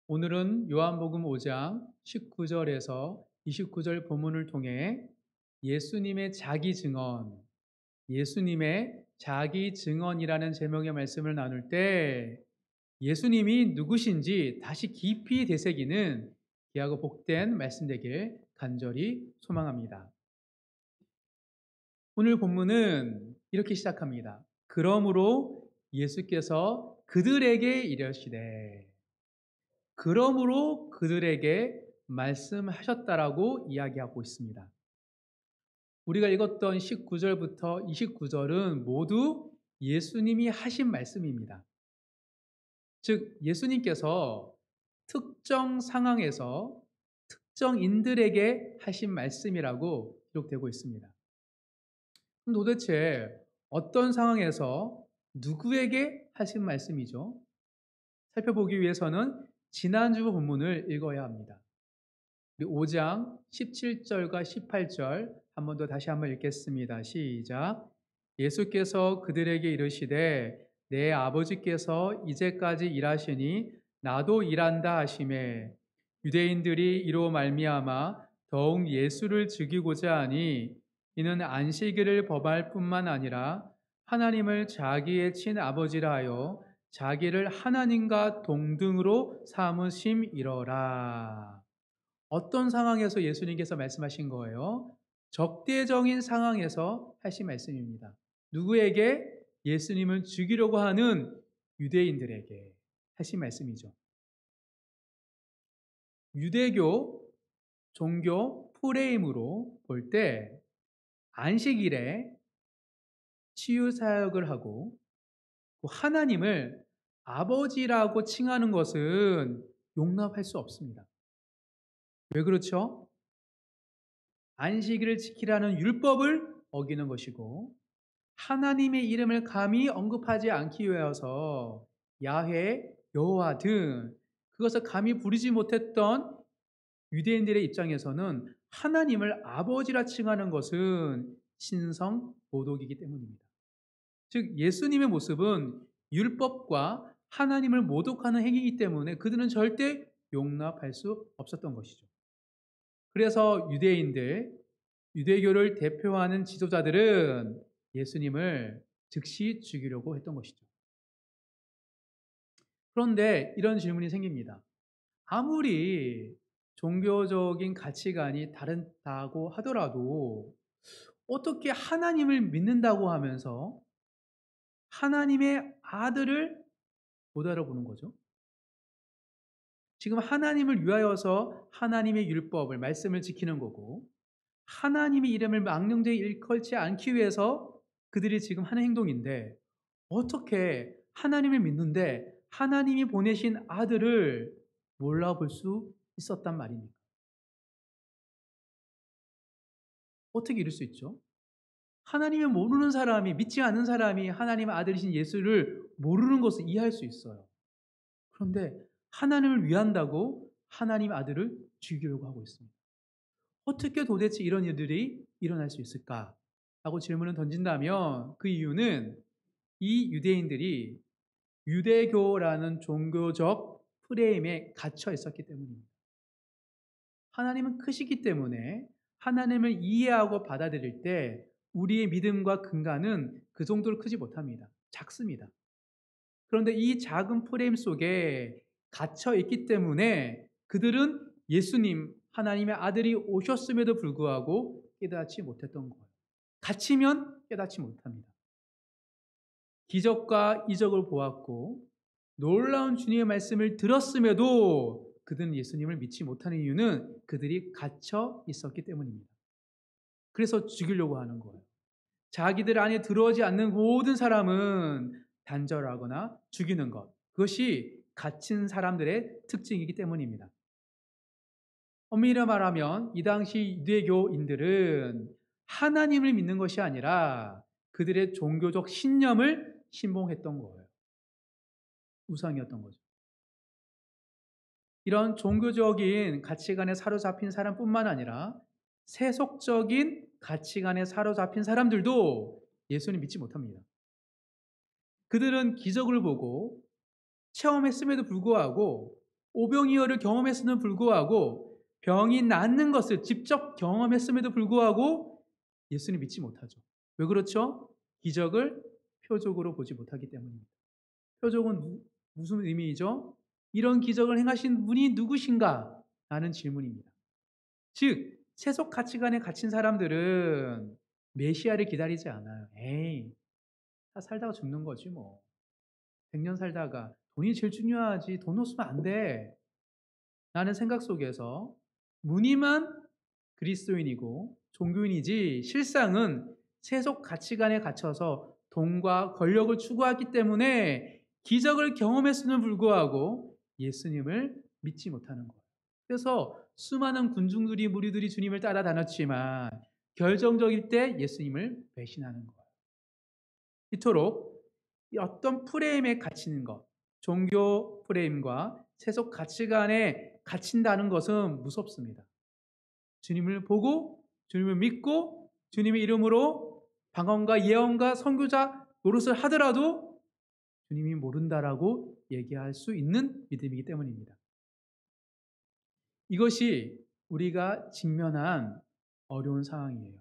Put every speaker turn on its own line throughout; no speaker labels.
오늘은 요한복음 5장 19절에서 29절 본문을 통해 예수님의 자기 증언, 예수님의 자기 증언이라는 제목의 말씀을 나눌 때 예수님이 누구신지 다시 깊이 되새기는 귀하고 복된 말씀 되길 간절히 소망합니다. 오늘 본문은 이렇게 시작합니다. 그러므로 예수께서 그들에게 이르시되 그러므로 그들에게 말씀하셨다라고 이야기하고 있습니다. 우리가 읽었던 19절부터 29절은 모두 예수님이 하신 말씀입니다. 즉, 예수님께서 특정 상황에서 특정인들에게 하신 말씀이라고 기록되고 있습니다. 그럼 도대체 어떤 상황에서 누구에게 하신 말씀이죠? 살펴보기 위해서는 지난주 본문을 읽어야 합니다. 우리 5장 17절과 18절 한 번 더 다시 한번 읽겠습니다. 시작. 예수께서 그들에게 이르시되 내 아버지께서 이제까지 일하시니 나도 일한다 하시매 유대인들이 이로 말미암아 더욱 예수를 죽이고자 하니 이는 안식일을 범할 뿐만 아니라 하나님을 자기의 친아버지라 하여 자기를 하나님과 동등으로 삼으심이러라. 어떤 상황에서 예수님께서 말씀하신 거예요? 적대적인 상황에서 하신 말씀입니다. 누구에게? 예수님을 죽이려고 하는 유대인들에게 하신 말씀이죠. 유대교 종교 프레임으로 볼 때 안식일에 치유 사역을 하고 하나님을 아버지라고 칭하는 것은 용납할 수 없습니다. 왜 그렇죠? 안식일을 지키라는 율법을 어기는 것이고 하나님의 이름을 감히 언급하지 않기 위해서 야훼, 여호와 등 그것을 감히 부르지 못했던 유대인들의 입장에서는 하나님을 아버지라 칭하는 것은 신성 모독이기 때문입니다. 즉 예수님의 모습은 율법과 하나님을 모독하는 행위이기 때문에 그들은 절대 용납할 수 없었던 것이죠. 그래서 유대교를 대표하는 지도자들은 예수님을 즉시 죽이려고 했던 것이죠. 그런데 이런 질문이 생깁니다. 아무리 종교적인 가치관이 다르다고 하더라도 어떻게 하나님을 믿는다고 하면서 하나님의 아들을 못 알아보는 거죠? 지금 하나님을 위하여서 하나님의 율법을, 말씀을 지키는 거고 하나님의 이름을 망령되이 일컬지 않기 위해서 그들이 지금 하는 행동인데 어떻게 하나님을 믿는데 하나님이 보내신 아들을 몰라볼 수 있었단 말입니까? 어떻게 이럴 수 있죠? 하나님을 모르는 사람이, 믿지 않는 사람이 하나님의 아들이신 예수를 모르는 것을 이해할 수 있어요. 그런데 하나님을 위한다고 하나님의 아들을 죽이려고 하고 있습니다. 어떻게 도대체 이런 일들이 일어날 수 있을까? 라고 질문을 던진다면 그 이유는 이 유대인들이 유대교라는 종교적 프레임에 갇혀 있었기 때문입니다. 하나님은 크시기 때문에 하나님을 이해하고 받아들일 때 우리의 믿음과 근간은 그 정도로 크지 못합니다. 작습니다. 그런데 이 작은 프레임 속에 갇혀 있기 때문에 그들은 예수님, 하나님의 아들이 오셨음에도 불구하고 깨닫지 못했던 거예요. 갇히면 깨닫지 못합니다. 기적과 이적을 보았고 놀라운 주님의 말씀을 들었음에도 그들은 예수님을 믿지 못하는 이유는 그들이 갇혀 있었기 때문입니다. 그래서 죽이려고 하는 거예요. 자기들 안에 들어오지 않는 모든 사람은 단절하거나 죽이는 것. 그것이 갇힌 사람들의 특징이기 때문입니다. 엄밀히 말하면 이 당시 유대교인들은 하나님을 믿는 것이 아니라 그들의 종교적 신념을 신봉했던 거예요. 우상이었던 거죠. 이런 종교적인 가치관에 사로잡힌 사람뿐만 아니라 세속적인 가치관에 사로잡힌 사람들도 예수님 믿지 못합니다. 그들은 기적을 보고 체험했음에도 불구하고 오병이어를 경험했음에도 불구하고 병이 낫는 것을 직접 경험했음에도 불구하고 예수님 믿지 못하죠. 왜 그렇죠? 기적을 표적으로 보지 못하기 때문입니다. 표적은 무슨 의미이죠? 이런 기적을 행하신 분이 누구신가? 라는 질문입니다. 즉, 세속 가치관에 갇힌 사람들은 메시아를 기다리지 않아요. 에이, 다 살다가 죽는 거지 뭐. 100년 살다가 돈이 제일 중요하지. 돈 없으면 안 돼. 라는 생각 속에서 무늬만 그리스도인이고 종교인이지 실상은 세속 가치관에 갇혀서 돈과 권력을 추구하기 때문에 기적을 경험했음에도 불구하고 예수님을 믿지 못하는 거예요. 그래서 수많은 군중들이 무리들이 주님을 따라다녔지만 결정적일 때 예수님을 배신하는 거예요. 이토록 어떤 프레임에 갇히는 것, 종교 프레임과 세속 가치관에 갇힌다는 것은 무섭습니다. 주님을 보고 주님을 믿고 주님의 이름으로 방언과 예언과 선교자 노릇을 하더라도 주님이 모른다라고 얘기할 수 있는 믿음이기 때문입니다. 이것이 우리가 직면한 어려운 상황이에요.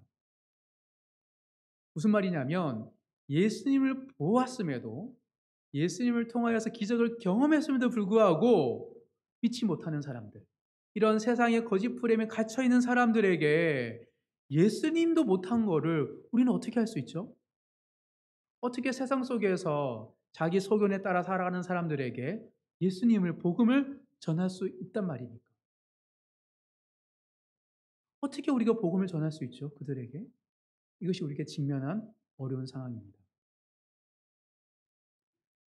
무슨 말이냐면 예수님을 보았음에도 예수님을 통하여서 기적을 경험했음에도 불구하고 믿지 못하는 사람들, 이런 세상의 거짓 프레임에 갇혀 있는 사람들에게 예수님도 못한 거를 우리는 어떻게 할 수 있죠? 어떻게 세상 속에서 자기 소견에 따라 살아가는 사람들에게 예수님을 복음을 전할 수 있단 말입니까? 어떻게 우리가 복음을 전할 수 있죠? 그들에게? 이것이 우리가 직면한 어려운 상황입니다.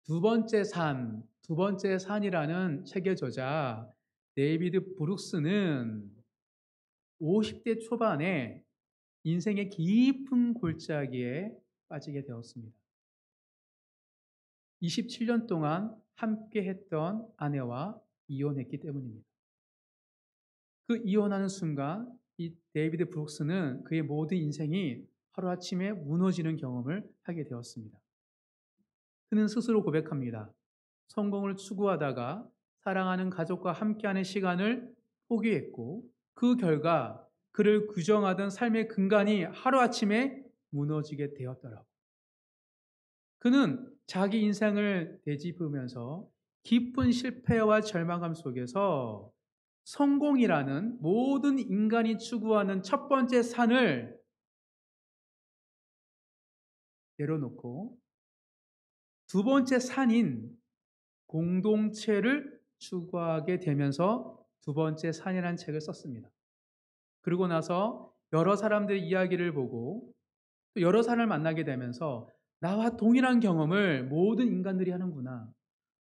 두 번째 산이라는 책의 저자 데이비드 브룩스는 50대 초반에 인생의 깊은 골짜기에 빠지게 되었습니다. 27년 동안 함께 했던 아내와 이혼했기 때문입니다. 그 이혼하는 순간 이 데이비드 브룩스는 그의 모든 인생이 하루아침에 무너지는 경험을 하게 되었습니다. 그는 스스로 고백합니다. 성공을 추구하다가 사랑하는 가족과 함께하는 시간을 포기했고 그 결과 그를 규정하던 삶의 근간이 하루아침에 무너지게 되었더라고. 그는 자기 인생을 되짚으면서 깊은 실패와 절망감 속에서 성공이라는 모든 인간이 추구하는 첫 번째 산을 내려놓고 두 번째 산인 공동체를 추구하게 되면서 두 번째 산이라는 책을 썼습니다. 그리고 나서 여러 사람들의 이야기를 보고 또 여러 사람을 만나게 되면서 나와 동일한 경험을 모든 인간들이 하는구나.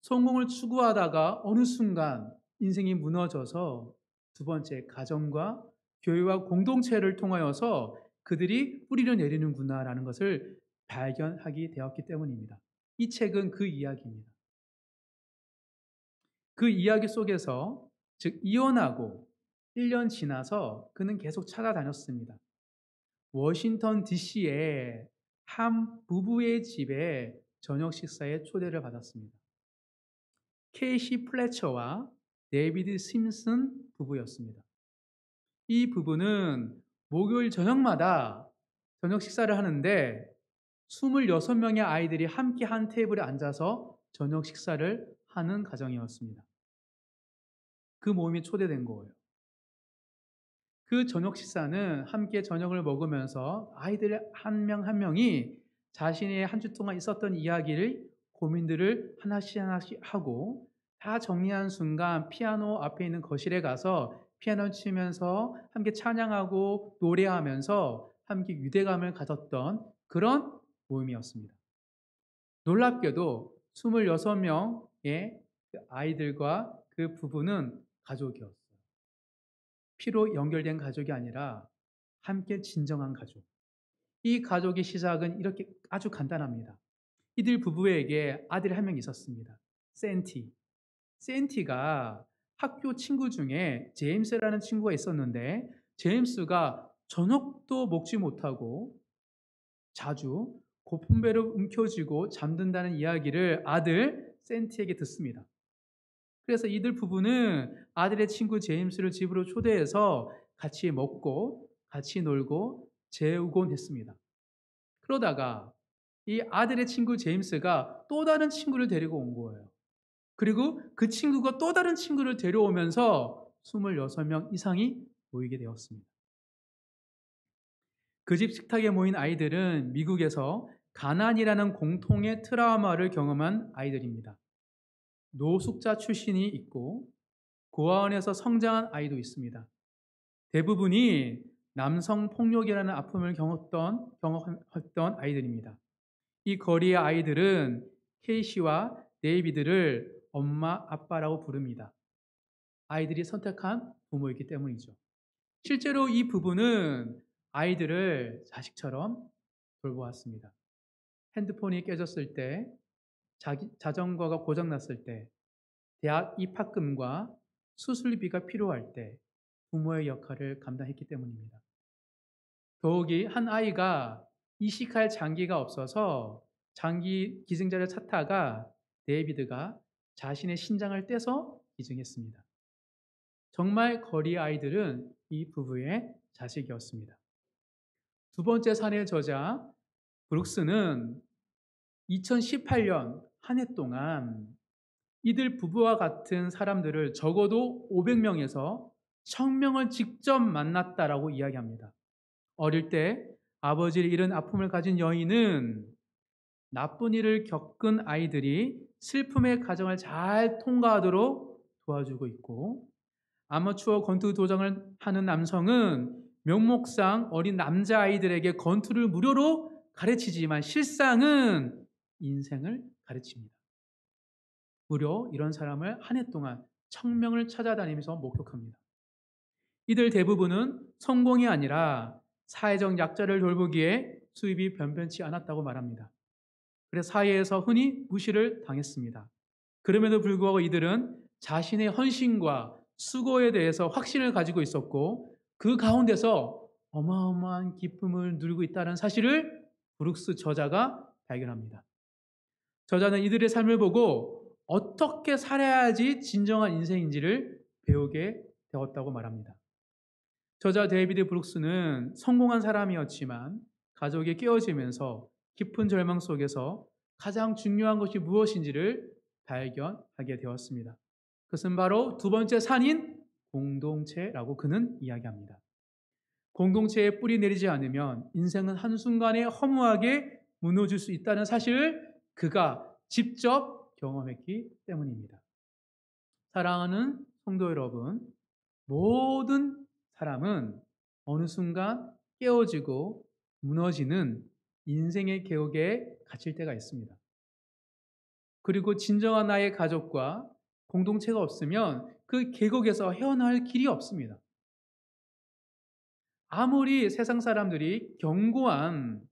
성공을 추구하다가 어느 순간 인생이 무너져서 두 번째 가정과 교회와 공동체를 통하여서 그들이 뿌리를 내리는구나라는 것을 발견하게 되었기 때문입니다. 이 책은 그 이야기입니다. 그 이야기 속에서 즉 이혼하고 1년 지나서 그는 계속 찾아다녔습니다. 워싱턴 DC의 한 부부의 집에 저녁 식사에 초대를 받았습니다. 케이시 플래처와 데이비드 심슨 부부였습니다. 이 부부는 목요일 저녁마다 저녁 식사를 하는데 26명의 아이들이 함께 한 테이블에 앉아서 저녁 식사를 하는 가정이었습니다. 그 모임에 초대된 거예요. 그 저녁 식사는 함께 저녁을 먹으면서 아이들 한 명 한 명이 자신의 한 주 동안 있었던 이야기를 고민들을 하나씩 하나씩 하고 다 정리한 순간 피아노 앞에 있는 거실에 가서 피아노 치면서 함께 찬양하고 노래하면서 함께 유대감을 가졌던 그런 모임이었습니다. 놀랍게도 26명의 아이들과 그 부부는 가족이었어요. 피로 연결된 가족이 아니라 함께 진정한 가족. 이 가족의 시작은 이렇게 아주 간단합니다. 이들 부부에게 아들이 한 명 있었습니다. 센티. 센티가 학교 친구 중에 제임스라는 친구가 있었는데 제임스가 저녁도 먹지 못하고 자주 고품배를 움켜쥐고 잠든다는 이야기를 아들 센티에게 듣습니다. 그래서 이들 부부는 아들의 친구 제임스를 집으로 초대해서 같이 먹고 같이 놀고 재우곤 했습니다. 그러다가 이 아들의 친구 제임스가 또 다른 친구를 데리고 온 거예요. 그리고 그 친구가 또 다른 친구를 데려오면서 26명 이상이 모이게 되었습니다. 그 집 식탁에 모인 아이들은 미국에서 가난이라는 공통의 트라우마를 경험한 아이들입니다. 노숙자 출신이 있고 고아원에서 성장한 아이도 있습니다. 대부분이 남성 폭력이라는 아픔을 경험했던 아이들입니다. 이 거리의 아이들은 케이시와 데이비드를 엄마, 아빠라고 부릅니다. 아이들이 선택한 부모이기 때문이죠. 실제로 이 부부는 아이들을 자식처럼 돌보았습니다. 핸드폰이 깨졌을 때, 자전거가 고장났을 때, 대학 입학금과 수술비가 필요할 때 부모의 역할을 감당했기 때문입니다. 더욱이 한 아이가 이식할 장기가 없어서 장기 기증자를 찾다가 데이비드가 자신의 신장을 떼서 기증했습니다. 정말 거리 아이들은 이 부부의 자식이었습니다. 두 번째 사내 저자 브룩스는 2018년 한 해 동안 이들 부부와 같은 사람들을 적어도 500명에서 1000명을 직접 만났다라고 이야기합니다. 어릴 때 아버지를 잃은 아픔을 가진 여인은 나쁜 일을 겪은 아이들이 슬픔의 과정을 잘 통과하도록 도와주고 있고, 아마추어 권투 도장을 하는 남성은 명목상 어린 남자아이들에게 권투를 무료로 가르치지만 실상은 인생을 가르칩니다. 무려 이런 사람을 한 해 동안 1000명을 찾아다니면서 목격합니다. 이들 대부분은 성공이 아니라 사회적 약자를 돌보기에 수입이 변변치 않았다고 말합니다. 그래서 사회에서 흔히 무시를 당했습니다. 그럼에도 불구하고 이들은 자신의 헌신과 수고에 대해서 확신을 가지고 있었고 그 가운데서 어마어마한 기쁨을 누리고 있다는 사실을 브룩스 저자가 발견합니다. 저자는 이들의 삶을 보고 어떻게 살아야지 진정한 인생인지를 배우게 되었다고 말합니다. 저자 데이비드 브룩스는 성공한 사람이었지만 가족이 깨어지면서 깊은 절망 속에서 가장 중요한 것이 무엇인지를 발견하게 되었습니다. 그것은 바로 두 번째 산인 공동체라고 그는 이야기합니다. 공동체에 뿌리 내리지 않으면 인생은 한순간에 허무하게 무너질 수 있다는 사실을 그가 직접 경험했기 때문입니다. 사랑하는 성도 여러분, 모든 사람은 어느 순간 깨어지고 무너지는 인생의 계곡에 갇힐 때가 있습니다. 그리고 진정한 나의 가족과 공동체가 없으면 그 계곡에서 헤어나올 길이 없습니다. 아무리 세상 사람들이 견고한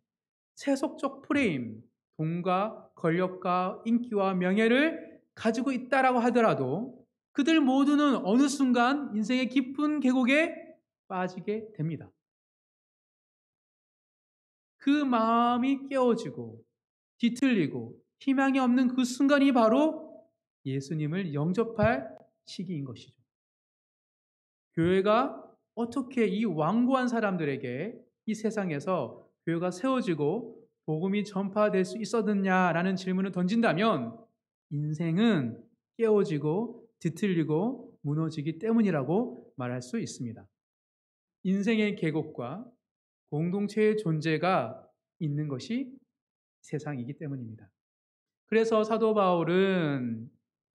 세속적 프레임, 돈과 권력과 인기와 명예를 가지고 있다라고 하더라도 그들 모두는 어느 순간 인생의 깊은 계곡에 빠지게 됩니다. 그 마음이 깨어지고 뒤틀리고 희망이 없는 그 순간이 바로 예수님을 영접할 시기인 것이죠. 교회가 어떻게 이 완고한 사람들에게 이 세상에서 교회가 세워지고 복음이 전파될 수 있었느냐라는 질문을 던진다면 인생은 깨어지고 뒤틀리고 무너지기 때문이라고 말할 수 있습니다. 인생의 계곡과 공동체의 존재가 있는 것이 세상이기 때문입니다. 그래서 사도 바울은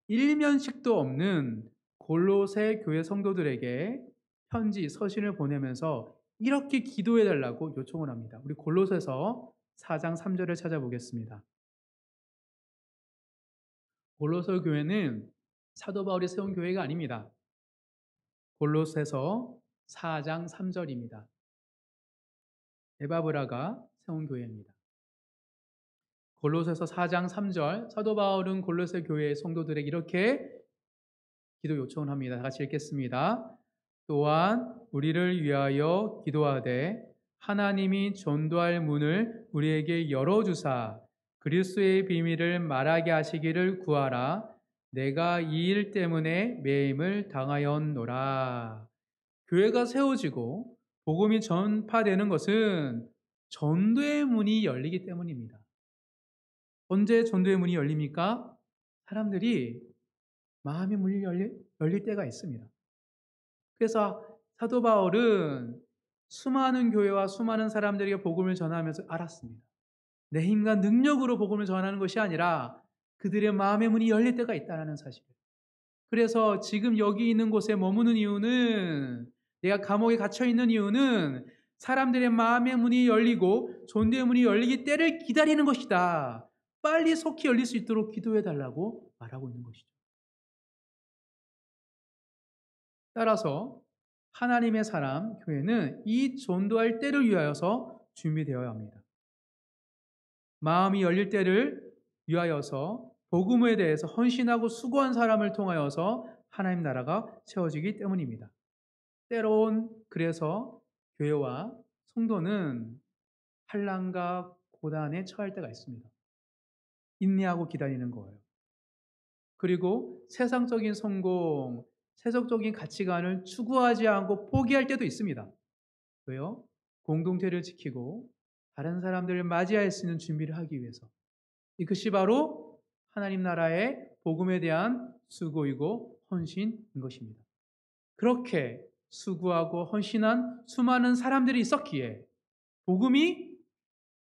일면식도 없는 골로새 교회 성도들에게 편지, 서신을 보내면서 이렇게 기도해 달라고 요청을 합니다. 우리 골로새서 4장 3절을 찾아보겠습니다. 골로새 교회는 사도 바울이 세운 교회가 아닙니다. 골로새서 4장 3절입니다. 에바브라가 세운 교회입니다. 골로새서 4장 3절, 사도 바울은 골로새 교회의 성도들에게 이렇게 기도 요청을 합니다. 다 같이 읽겠습니다. 또한 우리를 위하여 기도하되 하나님이 전도할 문을 우리에게 열어주사 그리스도의 비밀을 말하게 하시기를 구하라. 내가 이 일 때문에 매임을 당하였노라. 교회가 세워지고 복음이 전파되는 것은 전도의 문이 열리기 때문입니다. 언제 전도의 문이 열립니까? 사람들이 마음의 문이 열릴 때가 있습니다. 그래서 사도 바울은 수많은 교회와 수많은 사람들에게 복음을 전하면서 알았습니다. 내 힘과 능력으로 복음을 전하는 것이 아니라 그들의 마음의 문이 열릴 때가 있다는 사실. 그래서 지금 여기 있는 곳에 머무는 이유는, 내가 감옥에 갇혀 있는 이유는 사람들의 마음의 문이 열리고 존대의 문이 열리기 때를 기다리는 것이다. 빨리 속히 열릴 수 있도록 기도해 달라고 말하고 있는 것이죠. 따라서 하나님의 사람, 교회는 이 전도할 때를 위하여서 준비되어야 합니다. 마음이 열릴 때를 위하여서 복음에 대해서 헌신하고 수고한 사람을 통하여서 하나님 나라가 세워지기 때문입니다. 때론 그래서 교회와 성도는 환난과 고난에 처할 때가 있습니다. 인내하고 기다리는 거예요. 그리고 세상적인 성공, 세속적인 가치관을 추구하지 않고 포기할 때도 있습니다. 왜요? 공동체를 지키고 다른 사람들을 맞이할 수 있는 준비를 하기 위해서. 이것이 바로 하나님 나라의 복음에 대한 수고이고 헌신인 것입니다. 그렇게 수고하고 헌신한 수많은 사람들이 있었기에 복음이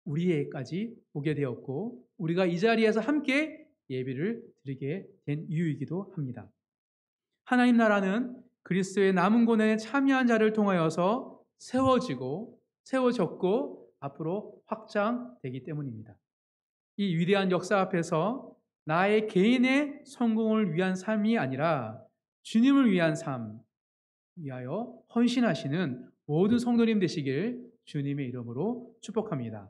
우리에게까지 오게 되었고 우리가 이 자리에서 함께 예배를 드리게 된 이유이기도 합니다. 하나님 나라는 그리스도의 남은 고난에 참여한 자를 통하여서 세워졌고 앞으로 확장되기 때문입니다. 이 위대한 역사 앞에서 나의 개인의 성공을 위한 삶이 아니라 주님을 위한 삶 위하여 헌신하시는 모든 성도님 되시길 주님의 이름으로 축복합니다.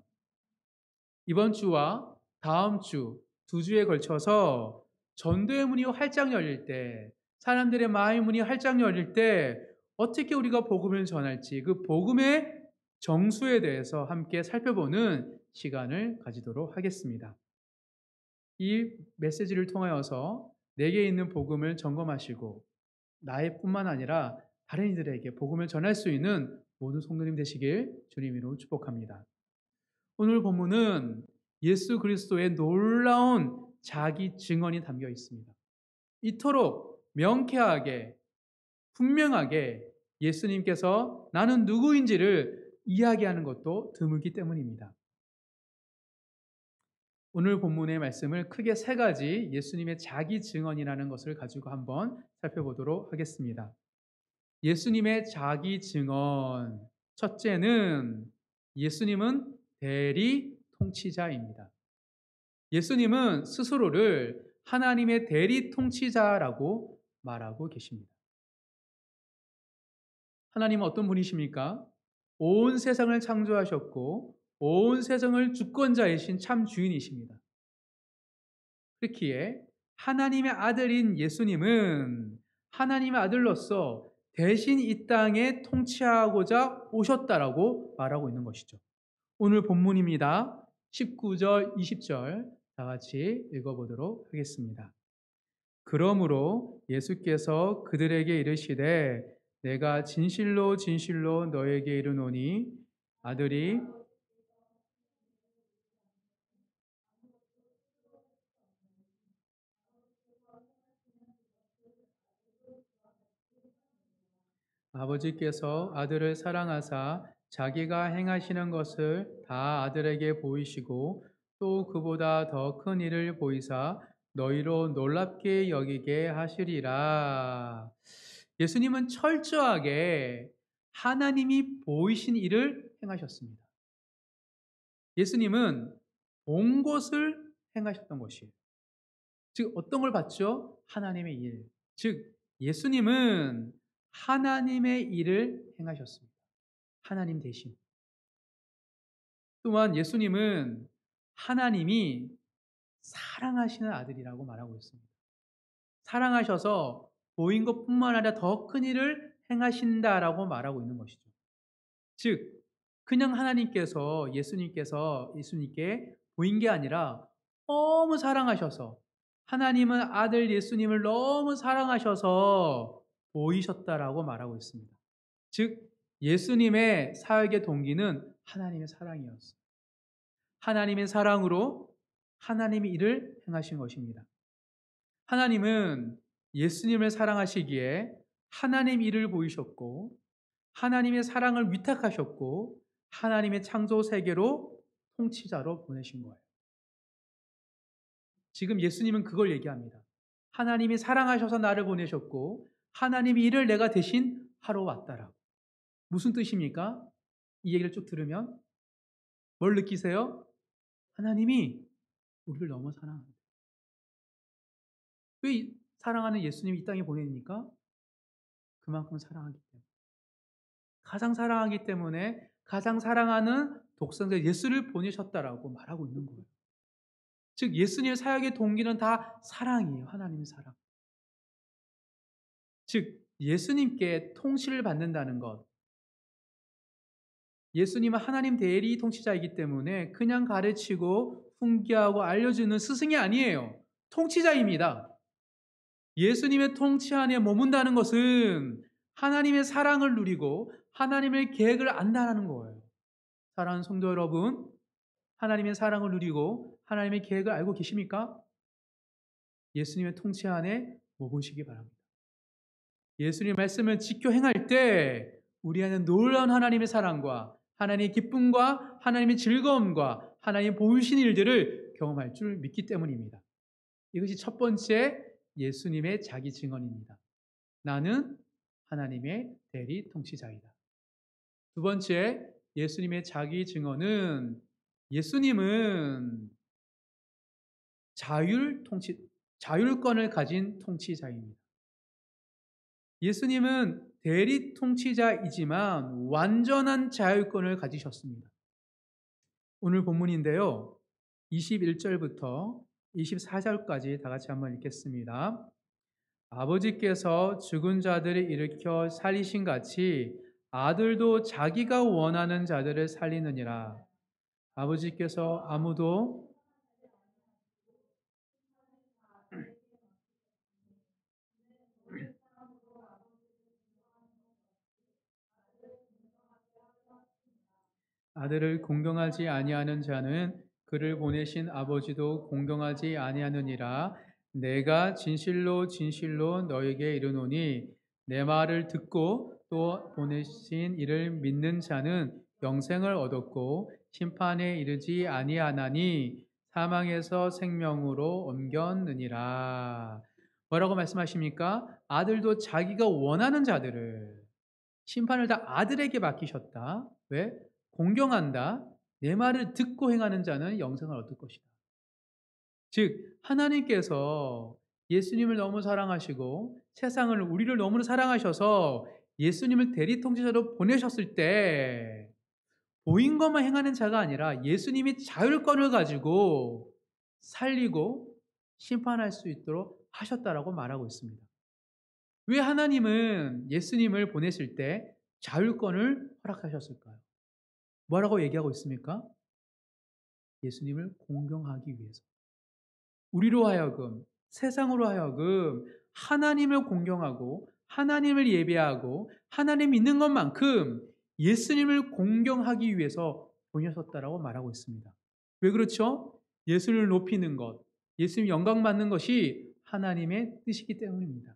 이번 주와 다음 주 두 주에 걸쳐서 전도의 문이 활짝 열릴 때, 사람들의 마음의 문이 활짝 열릴 때 어떻게 우리가 복음을 전할지 그 복음의 정수에 대해서 함께 살펴보는 시간을 가지도록 하겠습니다. 이 메시지를 통하여서 내게 있는 복음을 점검하시고 나의 뿐만 아니라 다른 이들에게 복음을 전할 수 있는 모든 성도님 되시길 주님으로 축복합니다. 오늘 본문은 예수 그리스도의 놀라운 자기 증언이 담겨 있습니다. 이토록 명쾌하게 분명하게 예수님께서 나는 누구인지를 이야기하는 것도 드물기 때문입니다. 오늘 본문의 말씀을 크게 세 가지 예수님의 자기 증언이라는 것을 가지고 한번 살펴보도록 하겠습니다. 예수님의 자기 증언. 첫째는 예수님은 대리 통치자입니다. 예수님은 스스로를 하나님의 대리 통치자라고 말하고 계십니다. 하나님은 어떤 분이십니까? 온 세상을 창조하셨고 온 세상을 주권자이신 참 주인이십니다. 그렇기에 하나님의 아들인 예수님은 하나님의 아들로서 대신 이 땅에 통치하고자 오셨다라고 말하고 있는 것이죠. 오늘 본문입니다. 19절, 20절 다 같이 읽어보도록 하겠습니다. 그러므로 예수께서 그들에게 이르시되 내가 진실로 진실로 너에게 이르노니 아들이 아버지께서 아들을 사랑하사 자기가 행하시는 것을 다 아들에게 보이시고 또 그보다 더 큰 일을 보이사 너희로 놀랍게 여기게 하시리라. 예수님은 철저하게 하나님이 보이신 일을 행하셨습니다. 예수님은 본 것을 행하셨던 것이에요. 즉 어떤 걸 봤죠? 하나님의 일. 즉 예수님은 하나님의 일을 행하셨습니다. 하나님 대신. 또한 예수님은 하나님이 사랑하시는 아들이라고 말하고 있습니다. 사랑하셔서 보인 것뿐만 아니라 더 큰 일을 행하신다라고 말하고 있는 것이죠. 즉 그냥 하나님께서 예수님께 보인 게 아니라 너무 사랑하셔서 하나님은 아들 예수님을 너무 사랑하셔서 보이셨다라고 말하고 있습니다. 즉 예수님의 사역의 동기는 하나님의 사랑이었어요. 하나님의 사랑으로 하나님이 일을 행하신 것입니다. 하나님은 예수님을 사랑하시기에 하나님 일을 보이셨고 하나님의 사랑을 위탁하셨고 하나님의 창조 세계로 통치자로 보내신 거예요. 지금 예수님은 그걸 얘기합니다. 하나님이 사랑하셔서 나를 보내셨고 하나님이 일을 내가 대신 하러 왔다라고. 무슨 뜻입니까? 이 얘기를 쭉 들으면 뭘 느끼세요? 하나님이 우리를 너무 사랑합니다. 왜 사랑하는 예수님이 이 땅에 보내니까? 그만큼 사랑하기 때문에. 가장 사랑하기 때문에 가장 사랑하는 독생자 예수를 보내셨다라고 말하고 있는 거예요. 즉 예수님의 사역의 동기는 다 사랑이에요. 하나님의 사랑. 즉 예수님께 통치를 받는다는 것. 예수님은 하나님 대리 통치자이기 때문에 그냥 가르치고 훈계하고 알려주는 스승이 아니에요. 통치자입니다. 예수님의 통치 안에 머문다는 것은 하나님의 사랑을 누리고 하나님의 계획을 안다는 거예요. 사랑하는 성도 여러분, 하나님의 사랑을 누리고 하나님의 계획을 알고 계십니까? 예수님의 통치 안에 머무시기 바랍니다. 예수님의 말씀을 지켜 행할 때 우리 안에 놀라운 하나님의 사랑과 하나님의 기쁨과 하나님의 즐거움과 하나님의 보이신 일들을 경험할 줄 믿기 때문입니다. 이것이 첫 번째 예수님의 자기 증언입니다. 나는 하나님의 대리 통치자이다. 두 번째 예수님의 자기 증언은 예수님은 자율권을 가진 통치자입니다. 예수님은 대리 통치자이지만 완전한 자율권을 가지셨습니다. 오늘 본문인데요. 21절부터 24절까지 다 같이 한번 읽겠습니다. 아버지께서 죽은 자들을 일으켜 살리신 같이 아들도 자기가 원하는 자들을 살리느니라. 아버지께서 아들을 공경하지 아니하는 자는 그를 보내신 아버지도 공경하지 아니하느니라. 내가 진실로 진실로 너에게 이르노니 내 말을 듣고 또 보내신 이를 믿는 자는 영생을 얻었고 심판에 이르지 아니하나니 사망에서 생명으로 옮겼느니라. 뭐라고 말씀하십니까? 아들도 자기가 원하는 자들을 심판을 다 아들에게 맡기셨다. 왜? 공경한다. 내 말을 듣고 행하는 자는 영생을 얻을 것이다. 즉 하나님께서 예수님을 너무 사랑하시고 세상을 우리를 너무 사랑하셔서 예수님을 대리 통치자로 보내셨을 때 보인 것만 행하는 자가 아니라 예수님이 자율권을 가지고 살리고 심판할 수 있도록 하셨다라고 말하고 있습니다. 왜 하나님은 예수님을 보내실 때 자율권을 허락하셨을까요? 뭐라고 얘기하고 있습니까? 예수님을 공경하기 위해서. 우리로 하여금, 세상으로 하여금 하나님을 공경하고 하나님을 예배하고 하나님 믿는 것만큼 예수님을 공경하기 위해서 보내셨다라고 말하고 있습니다. 왜 그렇죠? 예수를 높이는 것, 예수님 영광 받는 것이 하나님의 뜻이기 때문입니다.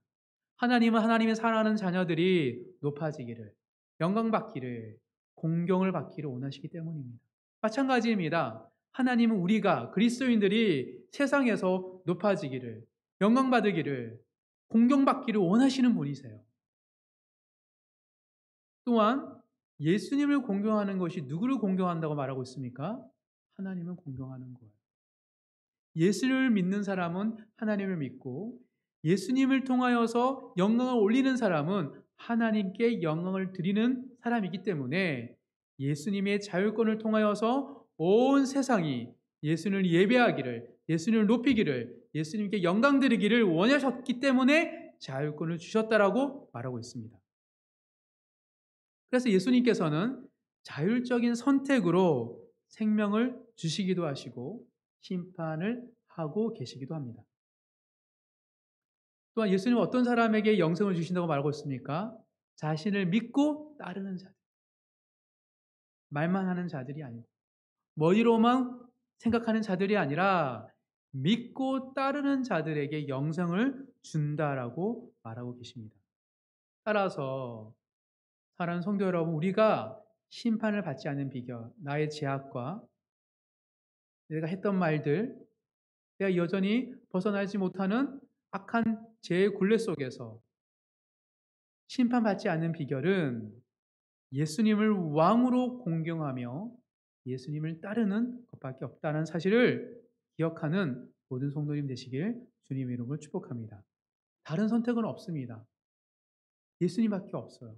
하나님은 하나님의 사랑하는 자녀들이 높아지기를, 영광받기를, 공경을 받기를 원하시기 때문입니다. 마찬가지입니다. 하나님은 우리가 그리스도인들이 세상에서 높아지기를, 영광받기를, 공경받기를 원하시는 분이세요. 또한 예수님을 공경하는 것이 누구를 공경한다고 말하고 있습니까? 하나님을 공경하는 거예요. 예수를 믿는 사람은 하나님을 믿고 예수님을 통하여서 영광을 올리는 사람은 하나님께 영광을 드리는 사람이기 때문에 예수님의 자율권을 통하여서 온 세상이 예수님을 예배하기를, 예수님을 높이기를, 예수님께 영광 드리기를 원하셨기 때문에 자율권을 주셨다라고 말하고 있습니다. 그래서 예수님께서는 자율적인 선택으로 생명을 주시기도 하시고 심판을 하고 계시기도 합니다. 또한 예수님은 어떤 사람에게 영생을 주신다고 말하고 있습니까? 자신을 믿고 따르는 자들. 말만 하는 자들이 아니고 머리로만 생각하는 자들이 아니라 믿고 따르는 자들에게 영생을 준다라고 말하고 계십니다. 따라서 사랑하는 성도 여러분, 우리가 심판을 받지 않는 비결, 나의 죄악과 내가 했던 말들, 내가 여전히 벗어나지 못하는 악한 죄의 굴레 속에서 심판받지 않는 비결은 예수님을 왕으로 공경하며 예수님을 따르는 것밖에 없다는 사실을 기억하는 모든 성도님 되시길 주님의 이름으로 축복합니다. 다른 선택은 없습니다. 예수님밖에 없어요.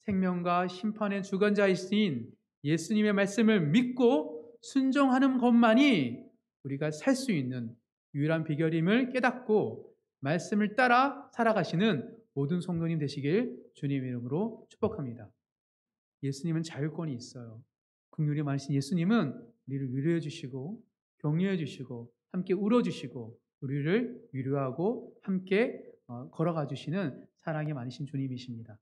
생명과 심판의 주관자이신 예수님의 말씀을 믿고 순종하는 것만이 우리가 살 수 있는 유일한 비결임을 깨닫고 말씀을 따라 살아가시는 모든 성도님 되시길 주님의 이름으로 축복합니다. 예수님은 자율권이 있어요. 긍휼이 많으신 예수님은 우리를 위로해 주시고 격려해 주시고 함께 울어 주시고 우리를 위로하고 함께 걸어가 주시는 사랑이 많으신 주님이십니다.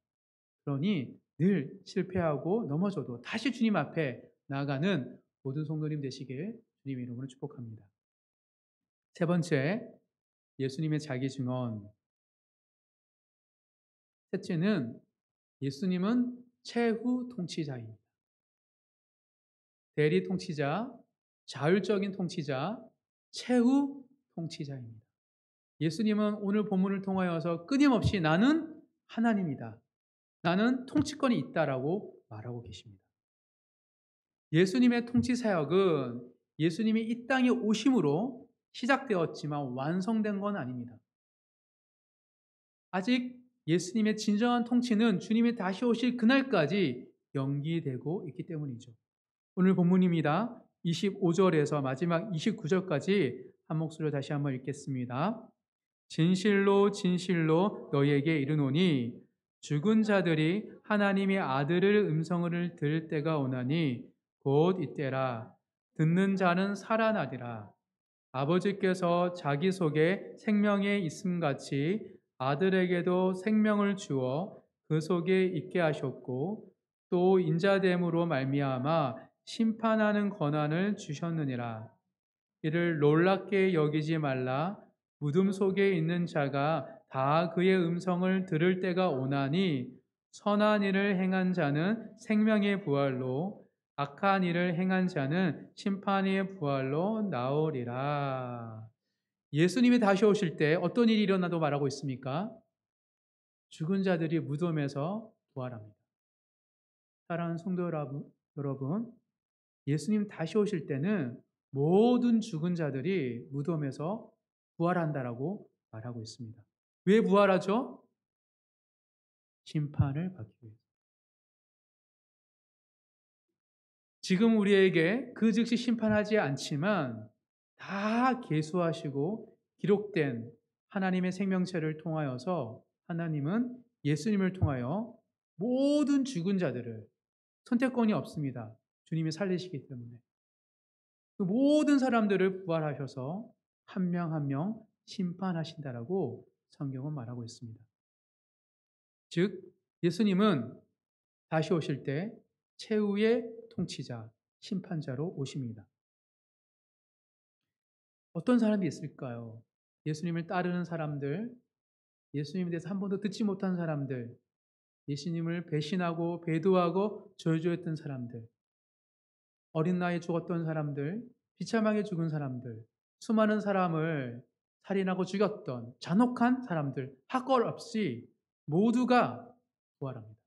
그러니 늘 실패하고 넘어져도 다시 주님 앞에 나아가는 모든 성도님 되시길 주님의 이름으로 축복합니다. 세 번째, 예수님의 자기 증언. 셋째는 예수님은 최후 통치자입니다. 대리 통치자, 자율적인 통치자, 최후 통치자입니다. 예수님은 오늘 본문을 통하여서 끊임없이 나는 하나님이다. 나는 통치권이 있다라고 말하고 계십니다. 예수님의 통치 사역은 예수님이 이 땅에 오심으로 시작되었지만 완성된 건 아닙니다. 아직 예수님의 진정한 통치는 주님이 다시 오실 그날까지 연기되고 있기 때문이죠. 오늘 본문입니다. 25절에서 마지막 29절까지 한 목소리로 다시 한번 읽겠습니다. 진실로 진실로 너희에게 이르노니 죽은 자들이 하나님의 아들의 음성을 들을 때가 오나니 곧 이때라. 듣는 자는 살아나리라. 아버지께서 자기 속에 생명에 있음같이 아들에게도 생명을 주어 그 속에 있게 하셨고 또 인자됨으로 말미암아 심판하는 권한을 주셨느니라. 이를 놀랍게 여기지 말라. 무덤 속에 있는 자가 다 그의 음성을 들을 때가 오나니 선한 일을 행한 자는 생명의 부활로 악한 일을 행한 자는 심판의 부활로 나오리라. 예수님이 다시 오실 때 어떤 일이 일어나도 말하고 있습니까? 죽은 자들이 무덤에서 부활합니다. 사랑하는 성도 여러분, 예수님 다시 오실 때는 모든 죽은 자들이 무덤에서 부활한다라고 말하고 있습니다. 왜 부활하죠? 심판을 받기 위해서. 지금 우리에게 그 즉시 심판하지 않지만 다 계수하시고 기록된 하나님의 생명체를 통하여서 하나님은 예수님을 통하여 모든 죽은 자들을 선택권이 없습니다. 주님이 살리시기 때문에. 그 모든 사람들을 부활하셔서 한 명 한 명 심판하신다라고 성경은 말하고 있습니다. 즉 예수님은 다시 오실 때 최후의 통치자, 심판자로 오십니다. 어떤 사람이 있을까요? 예수님을 따르는 사람들, 예수님에 대해서 한 번도 듣지 못한 사람들, 예수님을 배신하고 배도하고 저주했던 사람들, 어린 나이에 죽었던 사람들, 비참하게 죽은 사람들, 수많은 사람을 살인하고 죽였던 잔혹한 사람들, 학벌 없이 모두가 부활합니다.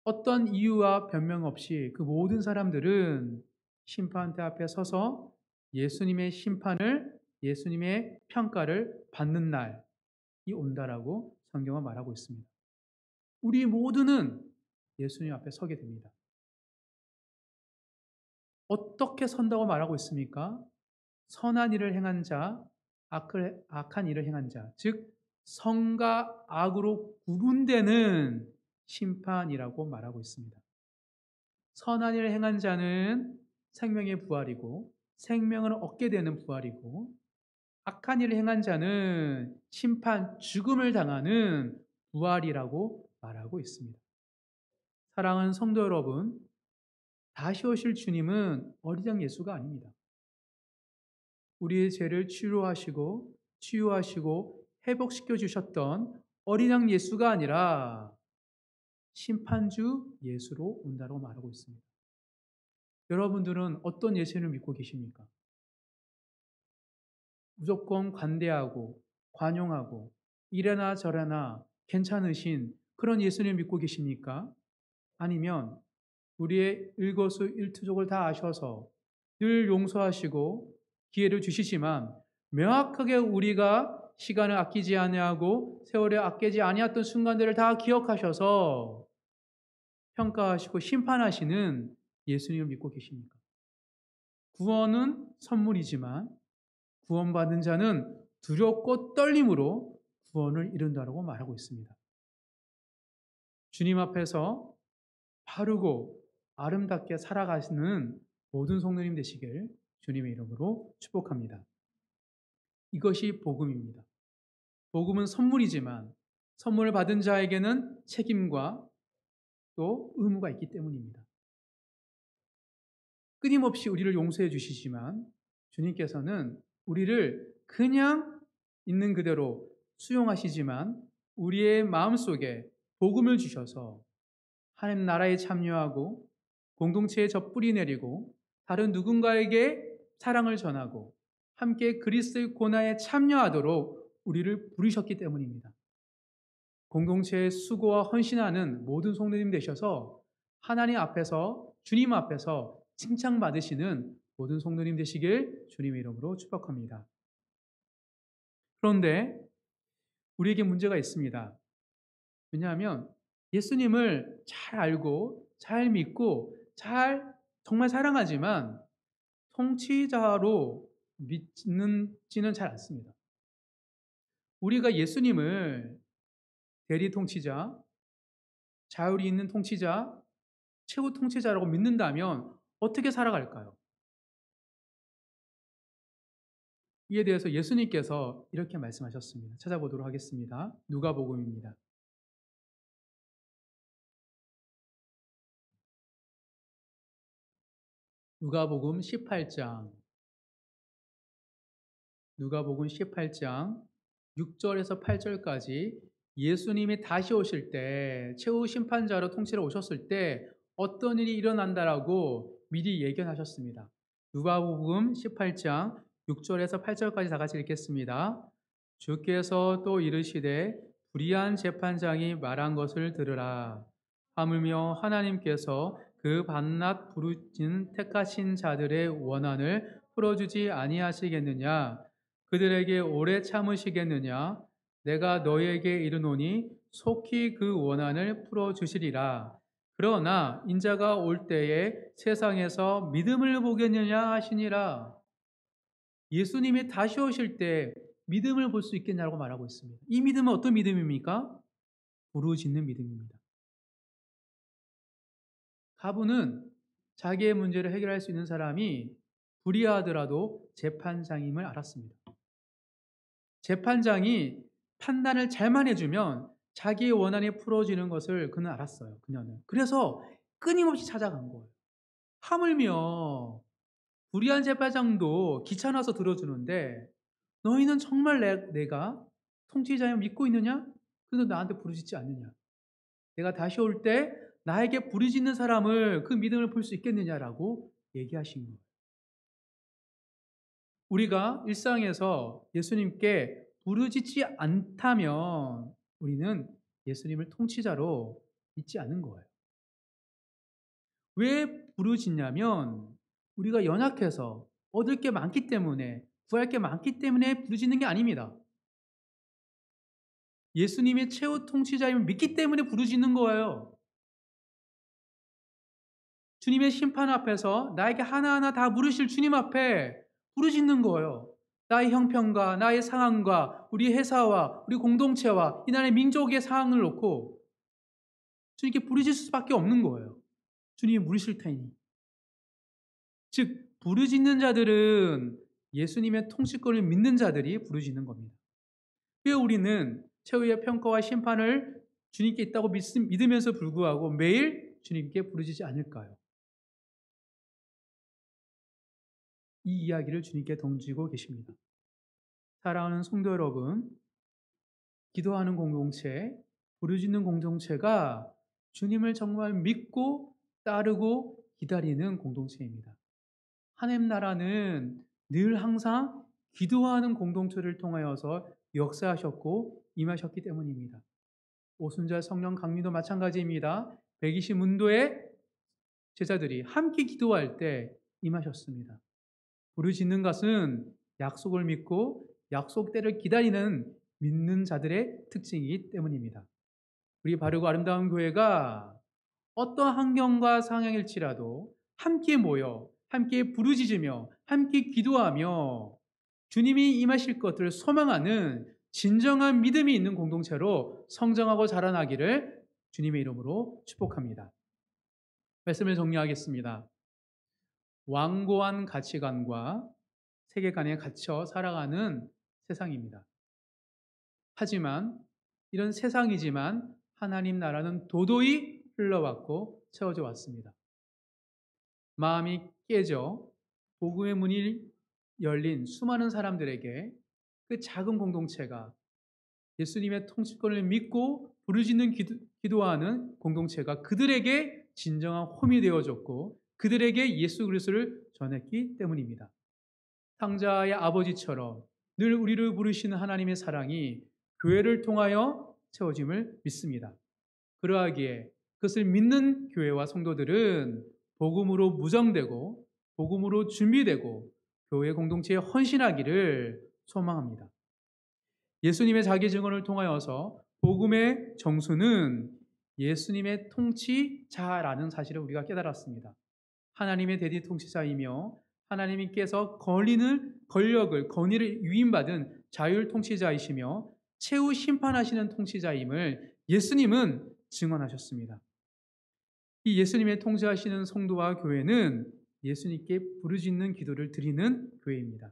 어떤 이유와 변명 없이 그 모든 사람들은 심판대 앞에 서서 예수님의 심판을, 예수님의 평가를 받는 날이 온다라고 성경은 말하고 있습니다. 우리 모두는 예수님 앞에 서게 됩니다. 어떻게 선다고 말하고 있습니까? 선한 일을 행한 자, 악한 일을 행한 자, 즉 선과 악으로 구분되는 심판이라고 말하고 있습니다. 선한 일을 행한 자는 생명의 부활이고 생명을 얻게 되는 부활이고 악한 일을 행한 자는 심판, 죽음을 당하는 부활이라고 말하고 있습니다. 사랑하는 성도 여러분, 다시 오실 주님은 어리장 예수가 아닙니다. 우리의 죄를 치유하시고 회복시켜 주셨던 어린양 예수가 아니라 심판주 예수로 온다고 말하고 있습니다. 여러분들은 어떤 예수를 믿고 계십니까? 무조건 관대하고 관용하고 이래나 저래나 괜찮으신 그런 예수를 믿고 계십니까? 아니면 우리의 일거수일투족을 다 아셔서 늘 용서하시고 기회를 주시지만 명확하게 우리가 시간을 아끼지 아니하고 세월을 아끼지 아니했던 순간들을 다 기억하셔서 평가하시고 심판하시는 예수님을 믿고 계십니까? 구원은 선물이지만 구원받은 자는 두렵고 떨림으로 구원을 이룬다고 말하고 있습니다. 주님 앞에서 바르고 아름답게 살아가시는 모든 성도님 되시길 주님의 이름으로 축복합니다. 이것이 복음입니다. 복음은 선물이지만 선물을 받은 자에게는 책임과 또 의무가 있기 때문입니다. 끊임없이 우리를 용서해 주시지만 주님께서는 우리를 그냥 있는 그대로 수용하시지만 우리의 마음속에 복음을 주셔서 하나님 나라에 참여하고 공동체에 젖뿌리 내리고 다른 누군가에게 사랑을 전하고 함께 그리스도의 고난에 참여하도록 우리를 부르셨기 때문입니다. 공동체의 수고와 헌신하는 모든 성도님 되셔서 하나님 앞에서 주님 앞에서 칭찬받으시는 모든 성도님 되시길 주님의 이름으로 축복합니다. 그런데 우리에게 문제가 있습니다. 왜냐하면 예수님을 잘 알고 잘 믿고 정말 사랑하지만 통치자로 믿지는 잘 않습니다. 우리가 예수님을 대리 통치자, 자율이 있는 통치자, 최고 통치자라고 믿는다면 어떻게 살아갈까요? 이에 대해서 예수님께서 이렇게 말씀하셨습니다. 찾아보도록 하겠습니다. 누가복음입니다. 누가복음 18장 누가복음 18장 6절에서 8절까지 예수님이 다시 오실 때 최후 심판자로 통치로 오셨을 때 어떤 일이 일어난다라고 미리 예견하셨습니다. 누가복음 18장 6절에서 8절까지 다 같이 읽겠습니다. 주께서 또 이르시되 불의한 재판장이 말한 것을 들으라. 하물며 하나님께서 그 밤낮 부르짖는 택하신 자들의 원한을 풀어주지 아니하시겠느냐? 그들에게 오래 참으시겠느냐? 내가 너희에게 이르노니 속히 그 원한을 풀어주시리라. 그러나 인자가 올 때에 세상에서 믿음을 보겠느냐 하시니라. 예수님이 다시 오실 때 믿음을 볼 수 있겠냐고 말하고 있습니다. 이 믿음은 어떤 믿음입니까? 부르짖는 믿음입니다. 가부는 자기의 문제를 해결할 수 있는 사람이 불의하더라도 재판장임을 알았습니다. 재판장이 판단을 잘만 해주면 자기의 원한이 풀어지는 것을 그는 알았어요. 그녀는. 그래서 끊임없이 찾아간 거예요. 하물며 불의한 재판장도 귀찮아서 들어주는데 너희는 정말 내가 통치자임을 믿고 있느냐? 그래서 나한테 부르짖지 않느냐? 내가 다시 올 때 나에게 부르짖는 사람을 그 믿음을 볼 수 있겠느냐라고 얘기하신 거예요. 우리가 일상에서 예수님께 부르짖지 않다면 우리는 예수님을 통치자로 믿지 않는 거예요. 왜 부르짖냐면 우리가 연약해서 얻을 게 많기 때문에 구할 게 많기 때문에 부르짖는 게 아닙니다. 예수님의 최후 통치자임을 믿기 때문에 부르짖는 거예요. 주님의 심판 앞에서 나에게 하나하나 다 물으실 주님 앞에 부르짖는 거예요. 나의 형편과 나의 상황과 우리 회사와 우리 공동체와 이 나라의 민족의 상황을 놓고 주님께 부르짖을 수밖에 없는 거예요. 주님이 물으실 테니. 즉 부르짖는 자들은 예수님의 통치권을 믿는 자들이 부르짖는 겁니다. 왜 우리는 최후의 평가와 심판을 주님께 있다고 믿으면서 불구하고 매일 주님께 부르짖지 않을까요? 이 이야기를 주님께 던지고 계십니다. 사랑하는 성도 여러분, 기도하는 공동체, 부르짖는 공동체가 주님을 정말 믿고 따르고 기다리는 공동체입니다. 하나님 나라는 늘 항상 기도하는 공동체를 통하여서 역사하셨고 임하셨기 때문입니다. 오순절 성령 강림도 마찬가지입니다. 120문도의 제자들이 함께 기도할 때 임하셨습니다. 부르짖는 것은 약속을 믿고 약속 때를 기다리는 믿는 자들의 특징이기 때문입니다. 우리 바르고 아름다운 교회가 어떠한 환경과 상황일지라도 함께 모여 함께 부르짖으며 함께 기도하며 주님이 임하실 것들을 소망하는 진정한 믿음이 있는 공동체로 성장하고 자라나기를 주님의 이름으로 축복합니다. 말씀을 정리하겠습니다. 완고한 가치관과 세계관에 갇혀 살아가는 세상입니다. 하지만 이런 세상이지만 하나님 나라는 도도히 흘러왔고 채워져 왔습니다. 마음이 깨져 복음의 문이 열린 수많은 사람들에게 그 작은 공동체가 예수님의 통치권을 믿고 부르짖는 기도하는 공동체가 그들에게 진정한 홈이 되어줬고 그들에게 예수 그리스도를 전했기 때문입니다. 상자의 아버지처럼 늘 우리를 부르시는 하나님의 사랑이 교회를 통하여 채워짐을 믿습니다. 그러하기에 그것을 믿는 교회와 성도들은 복음으로 무정되고 복음으로 준비되고 교회 공동체에 헌신하기를 소망합니다. 예수님의 자기 증언을 통하여서 복음의 정수는 예수님의 통치자라는 사실을 우리가 깨달았습니다. 하나님의 대리 통치자이며 하나님께서 권력을 건의를 위임받은 자율 통치자이시며 최후 심판하시는 통치자임을 예수님은 증언하셨습니다. 이 예수님의 통치하시는 성도와 교회는 예수님께 부르짖는 기도를 드리는 교회입니다.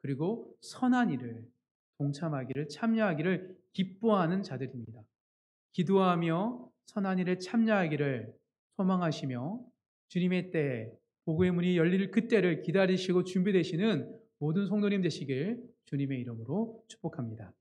그리고 선한 일을 동참하기를 참여하기를 기뻐하는 자들입니다. 기도하며 선한 일에 참여하기를 소망하시며 주님의 때에 복음의 문이 열릴 그때를 기다리시고 준비되시는 모든 성도님 되시길 주님의 이름으로 축복합니다.